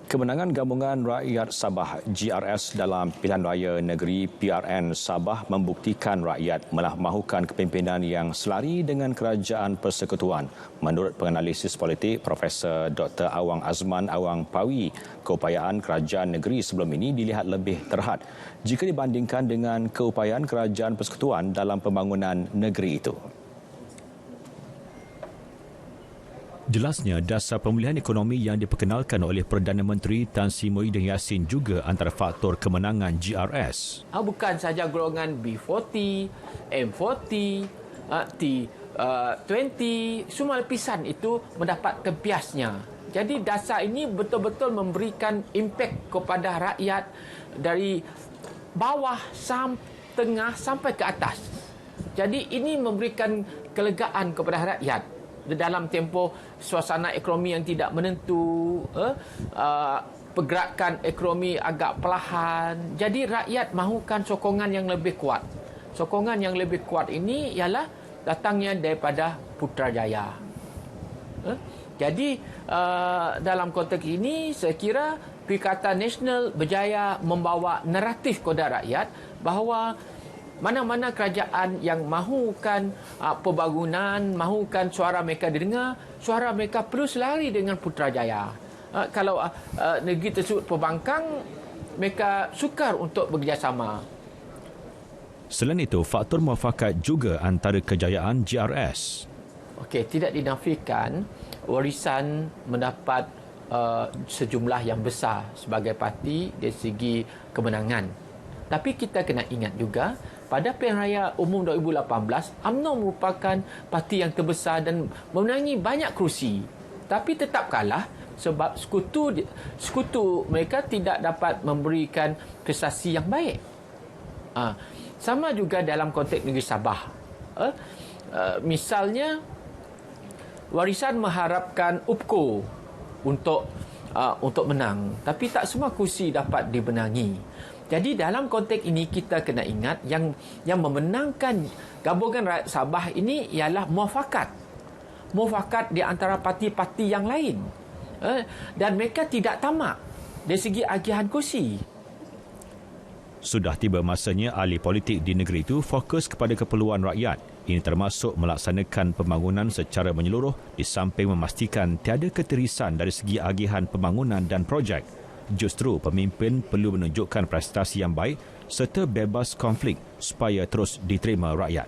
Kemenangan Gabungan Rakyat Sabah GRS dalam pilihan raya negeri PRN Sabah membuktikan rakyat mahukan kepimpinan yang selari dengan kerajaan persekutuan. Menurut penganalisis politik Profesor Dr. Awang Azman Awang Pawi, keupayaan kerajaan negeri sebelum ini dilihat lebih terhad jika dibandingkan dengan keupayaan kerajaan persekutuan dalam pembangunan negeri itu. Jelasnya, dasar pemulihan ekonomi yang diperkenalkan oleh Perdana Menteri Tan Sri Muhyiddin Yassin juga antara faktor kemenangan GRS. Bukan sahaja golongan B40, M40, T20, semua lapisan itu mendapat tempiasnya. Jadi dasar ini betul-betul memberikan impak kepada rakyat dari bawah, tengah sampai ke atas. Jadi ini memberikan kelegaan kepada rakyat. Dalam tempoh suasana ekonomi yang tidak menentu, pergerakan ekonomi agak perlahan. Jadi rakyat mahukan sokongan yang lebih kuat. Sokongan yang lebih kuat ini ialah datangnya daripada Putrajaya. Jadi dalam konteks ini saya kira Perikatan Nasional berjaya membawa naratif kepada rakyat bahawa mana-mana kerajaan yang mahukan pembangunan, mahukan suara mereka didengar, suara mereka perlu selari dengan Putrajaya. Kalau negeri tersebut pembangkang, mereka sukar untuk bekerjasama. Selain itu, faktor muafakat juga antara kejayaan GRS. Okey, tidak dinafikan warisan mendapat sejumlah yang besar sebagai parti dari segi kemenangan. Tapi kita kena ingat juga, pada pilihan raya umum 2018, UMNO merupakan parti yang terbesar dan memenangi banyak kerusi. Tapi tetap kalah sebab sekutu mereka tidak dapat memberikan prestasi yang baik. Sama juga dalam konteks negeri Sabah. Misalnya, warisan mengharapkan UPKO untuk menang. Tapi tak semua kerusi dapat dimenangi. Jadi dalam konteks ini kita kena ingat yang memenangkan Gabungan Rakyat Sabah ini ialah muafakat. Muafakat di antara parti-parti yang lain. Dan mereka tidak tamak dari segi agihan kursi. Sudah tiba masanya ahli politik di negeri itu fokus kepada keperluan rakyat. Ini termasuk melaksanakan pembangunan secara menyeluruh di samping memastikan tiada ketirisan dari segi agihan pembangunan dan projek. Justru pemimpin perlu menunjukkan prestasi yang baik serta bebas konflik supaya terus diterima rakyat.